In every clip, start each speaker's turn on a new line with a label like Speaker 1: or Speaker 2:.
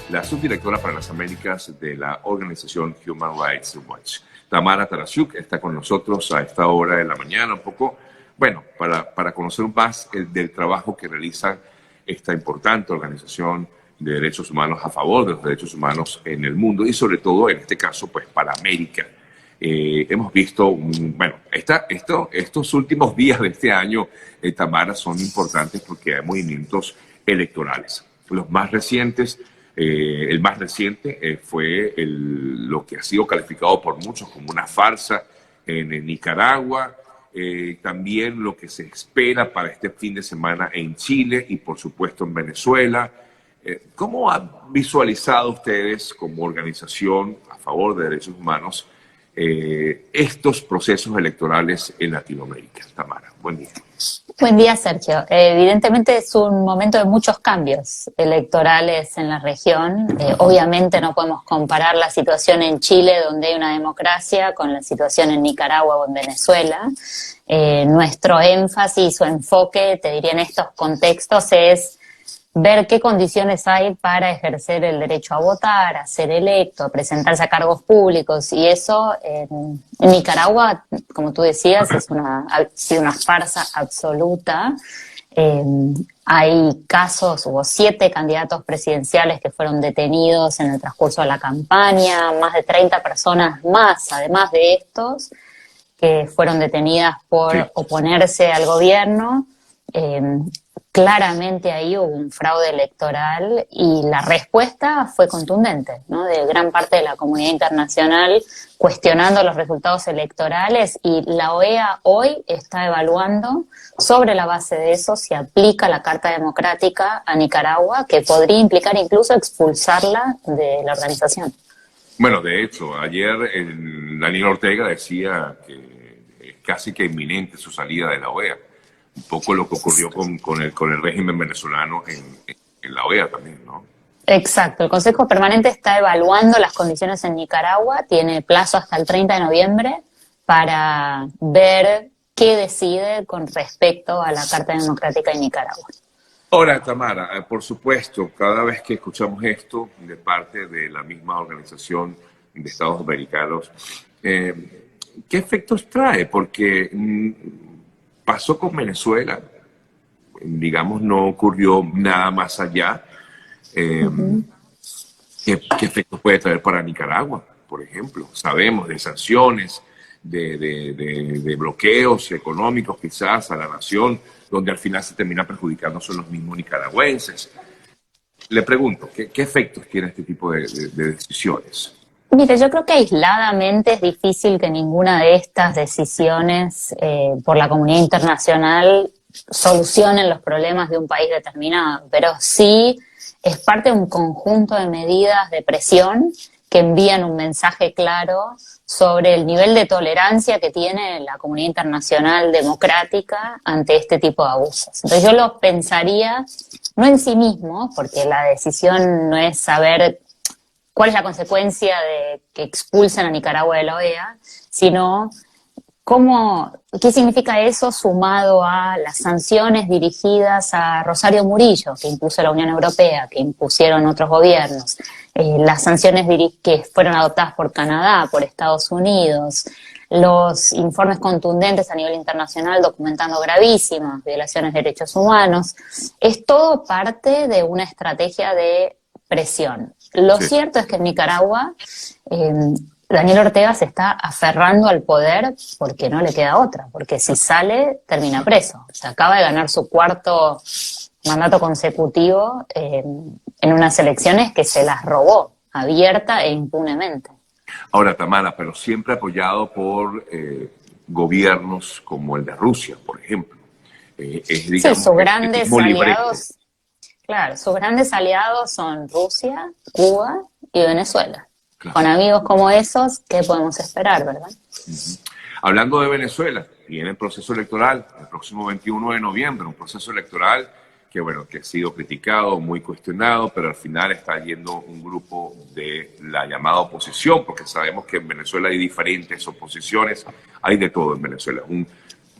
Speaker 1: la subdirectora para las Américas de la organización Human Rights Watch. Tamara Tarasiuk está con nosotros a esta hora de la mañana, un poco, bueno, para conocer más del trabajo que realiza esta importante organización de derechos humanos a favor de los derechos humanos en el mundo y sobre todo, en este caso, pues para América. Hemos visto, bueno, estos últimos días de este año, Tamara, son importantes porque hay movimientos electorales. Los más recientes, el más reciente fue lo que ha sido calificado por muchos como una farsa en Nicaragua, también lo que se espera para este fin de semana en Chile y por supuesto en Venezuela. ¿Cómo han visualizado ustedes como organización a favor de derechos humanos estos procesos electorales en Latinoamérica? Tamara, buen día.
Speaker 2: Buen día, Sergio. Evidentemente es un momento de muchos cambios electorales en la región. Obviamente no podemos comparar la situación en Chile, donde hay una democracia, con la situación en Nicaragua o en Venezuela. Nuestro énfasis o enfoque, te diría, en estos contextos es ver qué condiciones hay para ejercer el derecho a votar, a ser electo, a presentarse a cargos públicos. Y eso en Nicaragua, como tú decías, ha sido una farsa absoluta. Hay casos, hubo 7 candidatos presidenciales que fueron detenidos en el transcurso de la campaña, más de 30 personas más, además de estos, que fueron detenidas por oponerse al gobierno. Claramente ahí hubo un fraude electoral y la respuesta fue contundente, ¿no? De gran parte de la comunidad internacional cuestionando los resultados electorales, y la OEA hoy está evaluando sobre la base de eso si aplica la Carta Democrática a Nicaragua, que podría implicar incluso expulsarla de la organización.
Speaker 1: Bueno, de hecho, ayer Daniel Ortega decía que es casi que inminente su salida de la OEA. Un poco lo que ocurrió con el régimen venezolano en la OEA también, ¿no?
Speaker 2: Exacto, el Consejo Permanente está evaluando las condiciones en Nicaragua, tiene plazo hasta el 30 de noviembre para ver qué decide con respecto a la Carta Democrática de Nicaragua.
Speaker 1: Ahora, Tamara, por supuesto, cada vez que escuchamos esto de parte de la misma Organización de Estados Americanos, ¿qué efectos trae? Porque pasó con Venezuela, digamos, no ocurrió nada más allá. ¿Qué efectos puede traer para Nicaragua, por ejemplo? Sabemos de sanciones, de bloqueos económicos quizás a la nación, donde al final se termina perjudicando son los mismos nicaragüenses. Le pregunto, ¿qué efectos tiene este tipo de decisiones?
Speaker 2: Mire, yo creo que aisladamente es difícil que ninguna de estas decisiones por la comunidad internacional solucionen los problemas de un país determinado, pero sí es parte de un conjunto de medidas de presión que envían un mensaje claro sobre el nivel de tolerancia que tiene la comunidad internacional democrática ante este tipo de abusos. Entonces yo lo pensaría, no en sí mismo, porque la decisión no es saber cuál es la consecuencia de que expulsen a Nicaragua de la OEA, sino qué significa eso sumado a las sanciones dirigidas a Rosario Murillo, que impuso la Unión Europea, que impusieron otros gobiernos, las sanciones que fueron adoptadas por Canadá, por Estados Unidos, los informes contundentes a nivel internacional documentando gravísimas violaciones de derechos humanos. Es todo parte de una estrategia de presión. Lo cierto es que en Nicaragua Daniel Ortega se está aferrando al poder porque no le queda otra, porque si sale termina preso. Se acaba de ganar su 4º mandato consecutivo en unas elecciones que se las robó abierta e impunemente.
Speaker 1: Ahora, Tamara, pero siempre apoyado por gobiernos como el de Rusia, por ejemplo.
Speaker 2: Digamos, sí, sus grandes aliados, claro, sus grandes aliados son Rusia, Cuba y Venezuela. Claro. Con amigos como esos, ¿qué podemos esperar, verdad?
Speaker 1: Hablando de Venezuela, viene el proceso electoral, el próximo 21 de noviembre, un proceso electoral que, bueno, que ha sido criticado, muy cuestionado, pero al final está yendo un grupo de la llamada oposición, porque sabemos que en Venezuela hay diferentes oposiciones, hay de todo en Venezuela.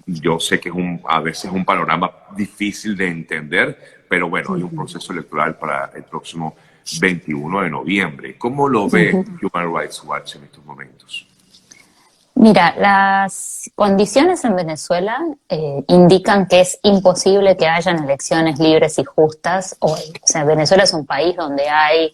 Speaker 1: Yo sé que a veces es un panorama difícil de entender, pero bueno, hay un proceso electoral para el próximo 21 de noviembre. ¿Cómo lo ve Human Rights Watch en estos momentos?
Speaker 2: Mira, las condiciones en Venezuela indican que es imposible que hayan elecciones libres y justas hoy. O sea, Venezuela es un país donde hay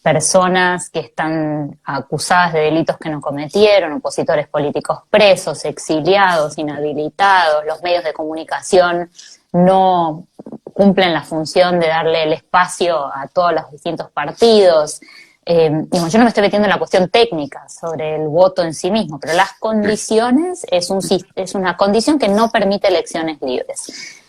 Speaker 2: personas que están acusadas de delitos que no cometieron, opositores políticos presos, exiliados, inhabilitados, los medios de comunicación no cumplen la función de darle el espacio a todos los distintos partidos. Yo no me estoy metiendo en la cuestión técnica sobre el voto en sí mismo, pero las condiciones es una condición que no permite elecciones libres.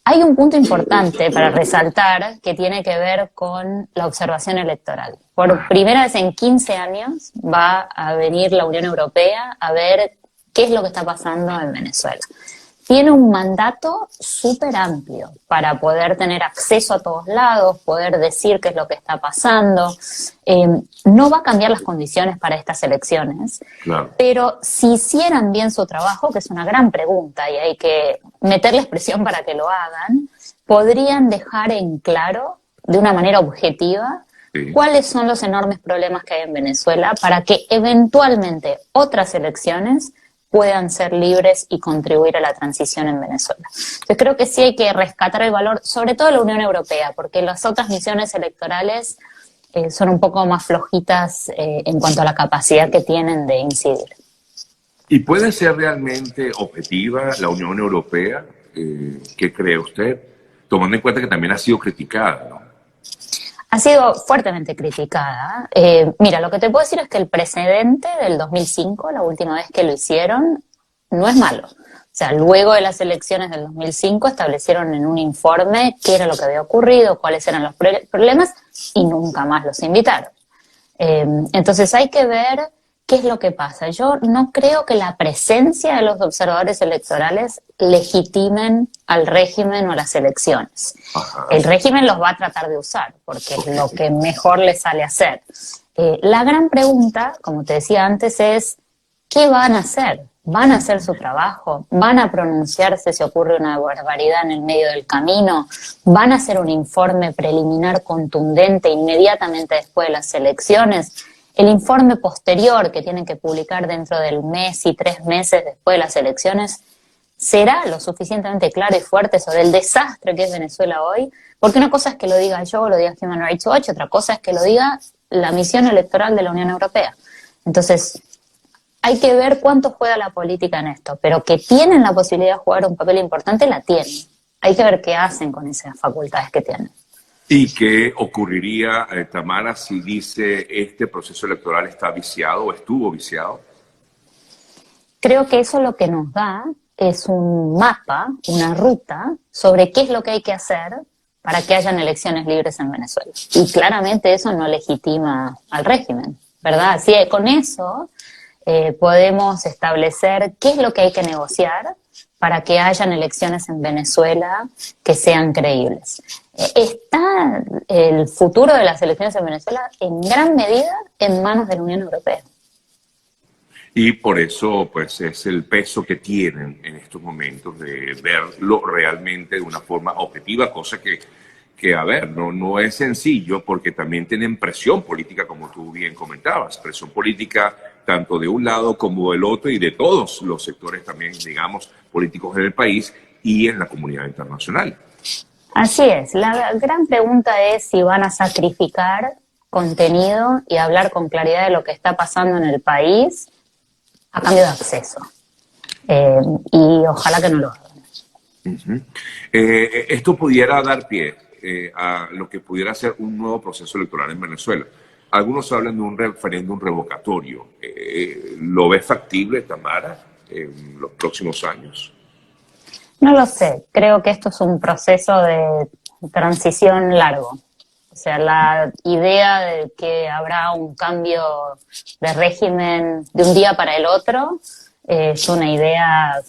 Speaker 2: Hay un punto importante para resaltar que tiene que ver con la observación electoral. Por primera vez en 15 años va a venir la Unión Europea a ver qué es lo que está pasando en Venezuela. Tiene un mandato súper amplio para poder tener acceso a todos lados, poder decir qué es lo que está pasando. No va a cambiar las condiciones para estas elecciones, claro, pero si hicieran bien su trabajo, que es una gran pregunta y hay que meterles presión para que lo hagan, podrían dejar en claro, de una manera objetiva, cuáles son los enormes problemas que hay en Venezuela para que eventualmente otras elecciones puedan ser libres y contribuir a la transición en Venezuela. Entonces creo que sí hay que rescatar el valor, sobre todo la Unión Europea, porque las otras misiones electorales son un poco más flojitas en cuanto a la capacidad que tienen de incidir.
Speaker 1: ¿Y puede ser realmente objetiva la Unión Europea? ¿Qué cree usted? Tomando en cuenta que también ha sido criticada, ¿no?
Speaker 2: Ha sido fuertemente criticada. Mira, lo que te puedo decir es que el precedente del 2005, la última vez que lo hicieron, no es malo. O sea, luego de las elecciones del 2005 establecieron en un informe qué era lo que había ocurrido, cuáles eran los problemas, y nunca más los invitaron. Entonces hay que ver qué es lo que pasa. Yo no creo que la presencia de los observadores electorales legitimen al régimen o a las elecciones. Ajá. El régimen los va a tratar de usar, porque es lo que mejor le sale hacer. La gran pregunta, como te decía antes, es ¿qué van a hacer? ¿Van a hacer su trabajo? ¿Van a pronunciarse si ocurre una barbaridad en el medio del camino? ¿Van a hacer un informe preliminar contundente inmediatamente después de las elecciones? El informe posterior que tienen que publicar dentro del mes y 3 meses después de las elecciones será lo suficientemente claro y fuerte sobre el desastre que es Venezuela hoy, porque una cosa es que lo diga yo, lo diga Human Rights Watch, otra cosa es que lo diga la misión electoral de la Unión Europea. Entonces, hay que ver cuánto juega la política en esto, pero que tienen la posibilidad de jugar un papel importante, la tienen. Hay que ver qué hacen con esas facultades que tienen.
Speaker 1: ¿Y qué ocurriría, Tamara, si dice este proceso electoral está viciado o estuvo viciado?
Speaker 2: Creo que eso lo que nos da es un mapa, una ruta sobre qué es lo que hay que hacer para que hayan elecciones libres en Venezuela. Y claramente eso no legitima al régimen, ¿verdad? Así que con eso podemos establecer qué es lo que hay que negociar para que hayan elecciones en Venezuela que sean creíbles. Está el futuro de las elecciones en Venezuela en gran medida en manos de la Unión Europea.
Speaker 1: Y por eso, pues, es el peso que tienen en estos momentos de verlo realmente de una forma objetiva, cosa que a ver, no es sencillo porque también tienen presión política, como tú bien comentabas, presión política tanto de un lado como del otro y de todos los sectores también, digamos, políticos en el país y en la comunidad internacional.
Speaker 2: Así es. La gran pregunta es si van a sacrificar contenido y hablar con claridad de lo que está pasando en el país a cambio de acceso. Y ojalá que no lo hagan.
Speaker 1: Esto pudiera dar pie a lo que pudiera ser un nuevo proceso electoral en Venezuela. Algunos hablan de un referéndum revocatorio. ¿Lo ves factible, Tamara, en los próximos años?
Speaker 2: No lo sé. Creo que esto es un proceso de transición largo. O sea, la idea de que habrá un cambio de régimen de un día para el otro es una idea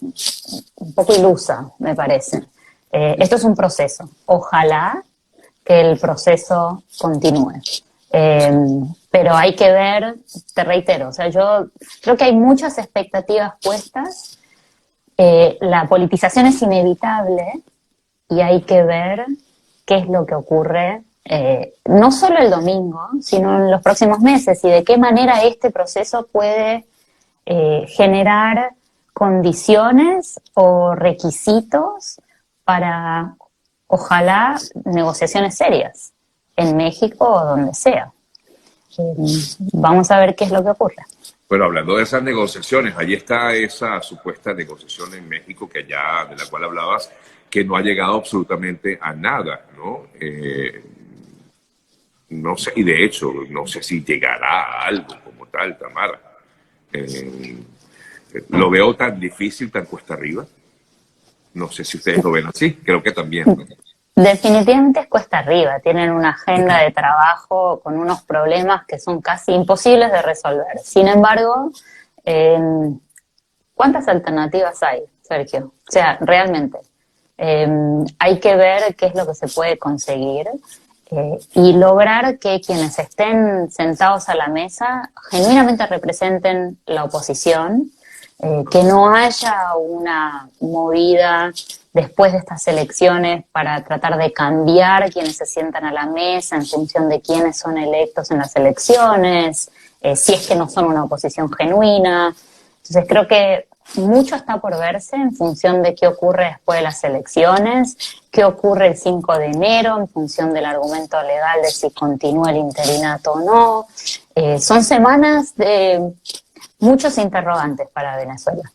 Speaker 2: un poco ilusa, me parece. Esto es un proceso. Ojalá que el proceso continúe. Pero hay que ver, te reitero, o sea, yo creo que hay muchas expectativas puestas. La politización es inevitable y hay que ver qué es lo que ocurre no solo el domingo, sino en los próximos meses, y de qué manera este proceso puede generar condiciones o requisitos para, ojalá, negociaciones serias en México o donde sea. Vamos a ver qué es lo que ocurre.
Speaker 1: Bueno, hablando de esas negociaciones, ahí está esa supuesta negociación en México que ya, de la cual hablabas, que no ha llegado absolutamente a nada, ¿no? No sé, y de hecho, no sé si llegará a algo como tal, Tamara. Eh, lo veo tan difícil, tan cuesta arriba. No sé si ustedes lo ven así, creo que también, ¿no?
Speaker 2: Definitivamente es cuesta arriba, tienen una agenda de trabajo con unos problemas que son casi imposibles de resolver. Sin embargo, ¿cuántas alternativas hay, Sergio? O sea, realmente, hay que ver qué es lo que se puede conseguir y lograr que quienes estén sentados a la mesa genuinamente representen la oposición, que no haya una movida después de estas elecciones para tratar de cambiar quienes se sientan a la mesa en función de quiénes son electos en las elecciones, si es que no son una oposición genuina. Entonces creo que mucho está por verse en función de qué ocurre después de las elecciones, qué ocurre el 5 de enero en función del argumento legal de si continúa el interinato o no. Son semanas de muchos interrogantes para Venezuela.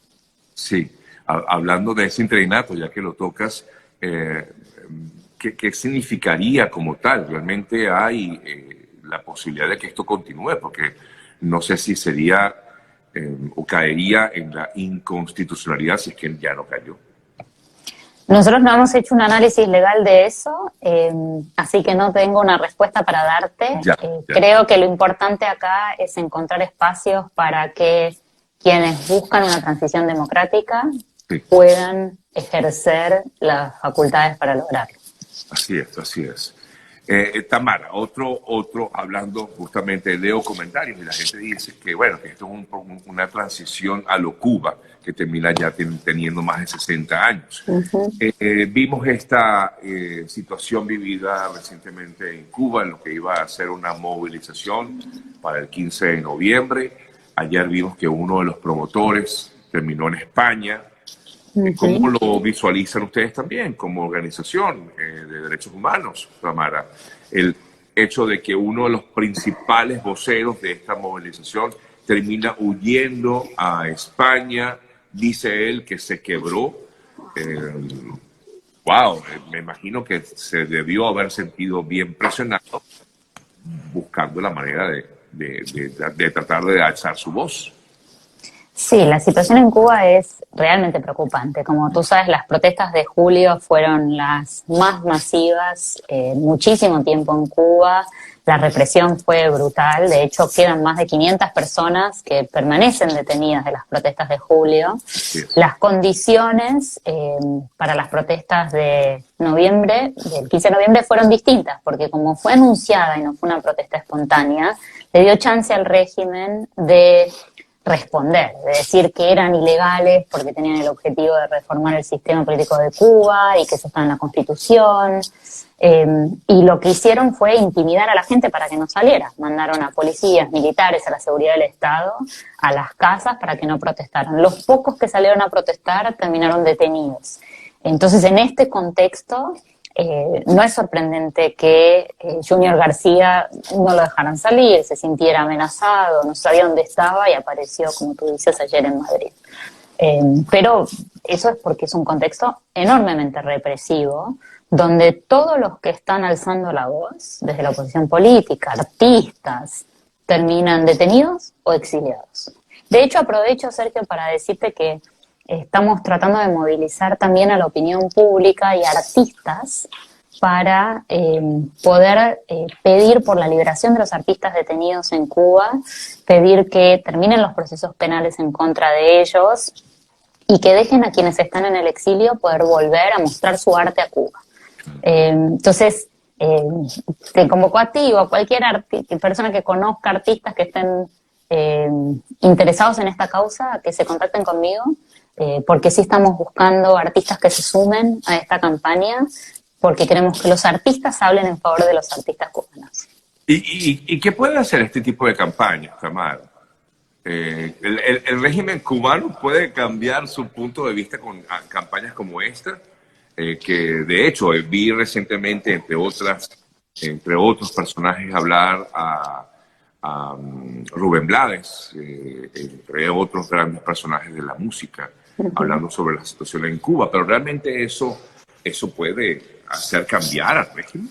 Speaker 1: Sí, hablando de ese interinato, ya que lo tocas, ¿qué significaría como tal? ¿Realmente hay la posibilidad de que esto continúe? Porque no sé si sería o caería en la inconstitucionalidad si es que ya no cayó.
Speaker 2: Nosotros no hemos hecho un análisis legal de eso, así que no tengo una respuesta para darte.
Speaker 1: Ya.
Speaker 2: Creo que lo importante acá es encontrar espacios para que quienes buscan una transición democrática
Speaker 1: Sí.
Speaker 2: puedan ejercer las facultades para lograrlo.
Speaker 1: Así es, así es. Tamara, otro, hablando justamente, leo comentarios y la gente dice que, bueno, que esto es una transición a lo Cuba, que termina ya teniendo más de 60 años. Vimos esta situación vivida recientemente en Cuba, en lo que iba a ser una movilización para el 15 de noviembre. Ayer vimos que uno de los promotores terminó en España. ¿Cómo lo visualizan ustedes también como organización de derechos humanos, Tamara? El hecho de que uno de los principales voceros de esta movilización termina huyendo a España, dice él que se quebró. Me imagino que se debió haber sentido bien presionado buscando la manera de tratar de alzar su voz.
Speaker 2: Sí, la situación en Cuba es realmente preocupante. Como tú sabes, las protestas de julio fueron las más masivas en muchísimo tiempo en Cuba. La represión fue brutal. De hecho, quedan más de 500 personas que permanecen detenidas de las protestas de julio.
Speaker 1: Sí.
Speaker 2: Las condiciones para las protestas de noviembre, del 15 de noviembre, fueron distintas, porque como fue anunciada y no fue una protesta espontánea, le dio chance al régimen de responder, de decir que eran ilegales porque tenían el objetivo de reformar el sistema político de Cuba y que eso está en la Constitución. Y lo que hicieron fue intimidar a la gente para que no saliera. Mandaron a policías, militares, a la seguridad del Estado, a las casas para que no protestaran. Los pocos que salieron a protestar terminaron detenidos. Entonces, en este contexto, no es sorprendente que Junior García no lo dejaran salir, se sintiera amenazado, no sabía dónde estaba y apareció, como tú dices, ayer en Madrid. Pero eso es porque es un contexto enormemente represivo, donde todos los que están alzando la voz, desde la oposición política, artistas, terminan detenidos o exiliados. De hecho, aprovecho, Sergio, para decirte que estamos tratando de movilizar también a la opinión pública y artistas para poder pedir por la liberación de los artistas detenidos en Cuba, pedir que terminen los procesos penales en contra de ellos y que dejen a quienes están en el exilio poder volver a mostrar su arte a Cuba. Entonces, te convoco a ti o a cualquier persona que conozca artistas que estén interesados en esta causa, que se contacten conmigo, porque sí estamos buscando artistas que se sumen a esta campaña porque queremos que los artistas hablen en favor de los artistas cubanos.
Speaker 1: ¿Y qué puede hacer este tipo de campañas, Tamara? El régimen cubano puede cambiar su punto de vista con campañas como esta, que de hecho vi recientemente, entre otros personajes, hablar a Rubén Blades, entre otros grandes personajes de la música, hablando sobre la situación en Cuba. Pero realmente eso puede hacer cambiar al régimen.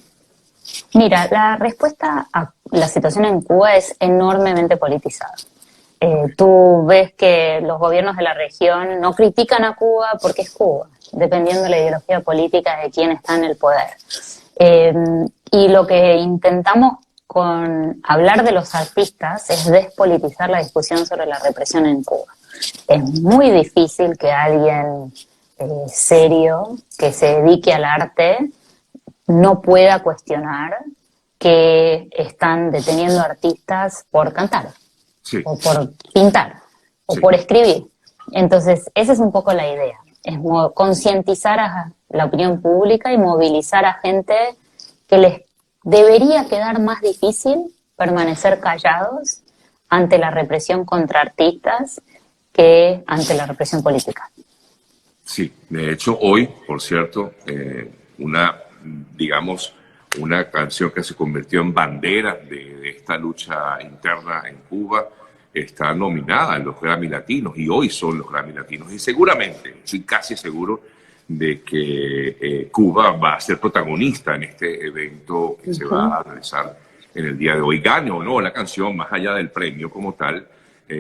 Speaker 2: Mira, la respuesta a la situación en Cuba es enormemente politizada. Tú ves que los gobiernos de la región no critican a Cuba porque es Cuba, dependiendo de la ideología política de quién está en el poder. Y lo que intentamos con hablar de los artistas es despolitizar la discusión sobre la represión en Cuba. Es muy difícil que alguien serio, que se dedique al arte, no pueda cuestionar que están deteniendo artistas por cantar, sí, o por pintar, o sí, por escribir. Entonces, esa es un poco la idea, es concientizar a la opinión pública y movilizar a gente que les debería quedar más difícil permanecer callados ante la represión contra artistas que ante la represión política.
Speaker 1: Sí, de hecho hoy, por cierto, una canción que se convirtió en bandera de esta lucha interna en Cuba está nominada en los Grammy Latinos, y hoy son los Grammy Latinos, y seguramente, estoy casi seguro de que Cuba va a ser protagonista en este evento que se va a realizar en el día de hoy. Gane o no la canción, más allá del premio como tal,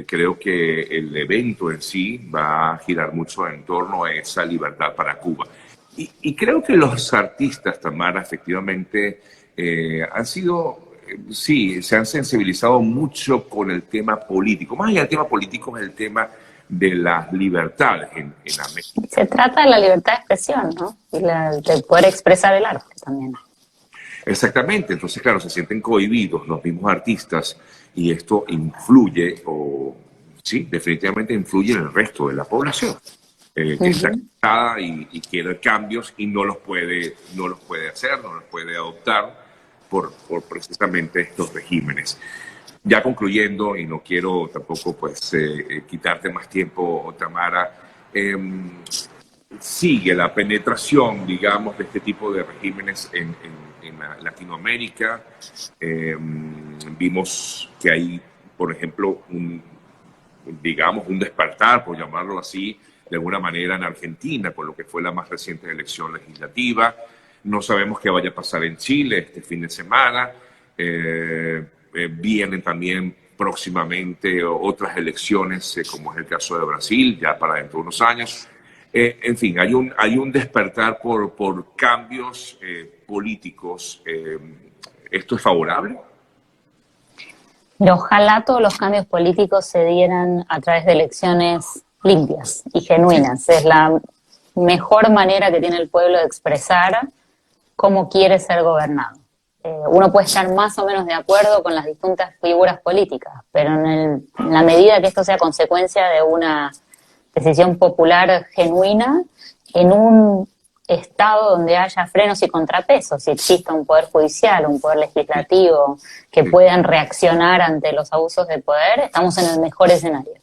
Speaker 1: creo que el evento en sí va a girar mucho en torno a esa libertad para Cuba. Y creo que los artistas, Tamara, efectivamente han sido, sí, se han sensibilizado mucho con el tema político. Más allá del tema político es el tema de las libertades en América.
Speaker 2: Se trata de la libertad de expresión, ¿no? Y de poder expresar el arte también.
Speaker 1: Exactamente, entonces claro, se sienten cohibidos los mismos artistas, y esto influye, o sí, definitivamente influye en el resto de la población, que está cansada y quiere cambios y no los puede hacer, no los puede adoptar por precisamente estos regímenes. Ya concluyendo, y no quiero tampoco pues quitarte más tiempo, Tamara, sigue la penetración, digamos, de este tipo de regímenes en Latinoamérica. Vimos que hay, por ejemplo, un despertar, por llamarlo así, de alguna manera en Argentina, con lo que fue la más reciente elección legislativa. No sabemos qué vaya a pasar en Chile este fin de semana. Vienen también próximamente otras elecciones, como es el caso de Brasil, ya para dentro de unos años. En fin, hay un despertar por cambios políticos. ¿Esto es favorable?
Speaker 2: Pero ojalá todos los cambios políticos se dieran a través de elecciones limpias y genuinas. Es la mejor manera que tiene el pueblo de expresar cómo quiere ser gobernado. Uno puede estar más o menos de acuerdo con las distintas figuras políticas, pero en la medida que esto sea consecuencia de una decisión popular genuina, en un Estado donde haya frenos y contrapesos, si exista un poder judicial, un poder legislativo que puedan reaccionar ante los abusos de poder, estamos en el mejor escenario.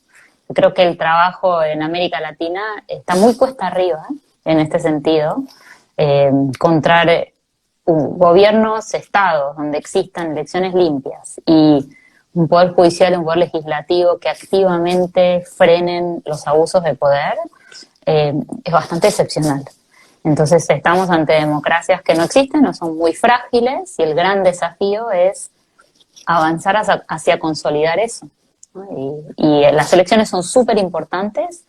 Speaker 2: Creo que el trabajo en América Latina está muy cuesta arriba en este sentido, encontrar gobiernos, estados donde existan elecciones limpias y un poder judicial y un poder legislativo que activamente frenen los abusos de poder, es bastante excepcional. Entonces estamos ante democracias que no existen, no son muy frágiles, y el gran desafío es avanzar hacia consolidar eso, ¿no? Y las elecciones son súper importantes,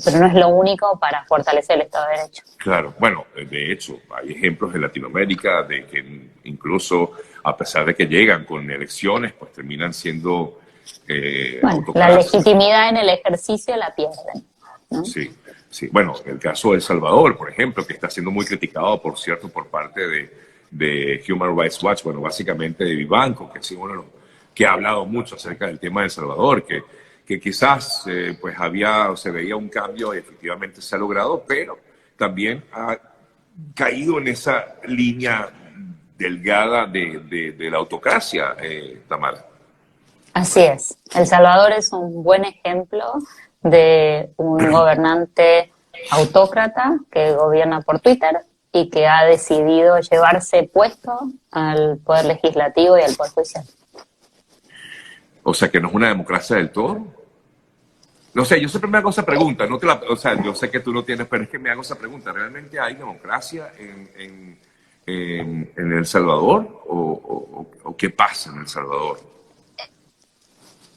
Speaker 2: pero no es lo único para fortalecer el Estado de Derecho.
Speaker 1: Claro, bueno, de hecho, hay ejemplos en Latinoamérica de que incluso a pesar de que llegan con elecciones, pues terminan siendo
Speaker 2: bueno, la legitimidad en el ejercicio la pierden, ¿no?
Speaker 1: Sí, sí. Bueno, el caso de El Salvador, por ejemplo, que está siendo muy criticado, por cierto, por parte de Human Rights Watch, bueno, básicamente de Vivanco, que es uno que ha hablado mucho acerca del tema de El Salvador, que quizás pues se veía un cambio y efectivamente se ha logrado, pero también ha caído en esa línea delgada de la autocracia, Tamara.
Speaker 2: Así es. El Salvador es un buen ejemplo de un gobernante autócrata que gobierna por Twitter y que ha decidido llevarse puesto al poder legislativo y al poder judicial.
Speaker 1: O sea, que no es una democracia del todo. No sé, yo siempre me hago esa pregunta, o sea, yo sé que tú no tienes, pero es que me hago esa pregunta. ¿Realmente hay democracia en El Salvador? ¿O qué pasa en El Salvador?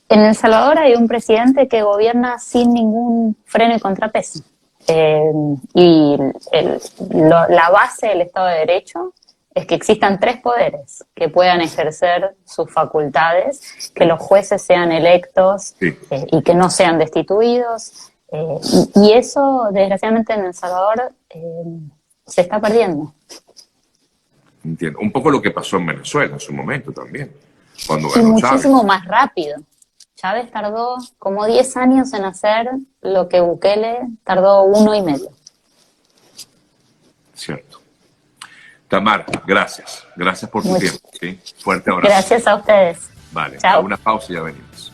Speaker 2: En El Salvador hay un presidente que gobierna sin ningún freno y contrapeso. La base del Estado de Derecho es que existan tres poderes que puedan ejercer sus facultades, que los jueces sean electos
Speaker 1: Sí.
Speaker 2: Y que no sean destituidos. Y eso, desgraciadamente, en El Salvador se está perdiendo.
Speaker 1: Entiendo. Un poco lo que pasó en Venezuela en su momento también, cuando
Speaker 2: Y
Speaker 1: ganó Chávez.
Speaker 2: muchísimo más rápido. Chávez tardó como 10 años en hacer lo que Bukele tardó 1 y medio.
Speaker 1: Cierto. Tamara, gracias. Gracias por tu tiempo. ¿Sí? Fuerte abrazo.
Speaker 2: Gracias a ustedes.
Speaker 1: Vale,
Speaker 2: Chao.
Speaker 1: a una pausa y ya venimos.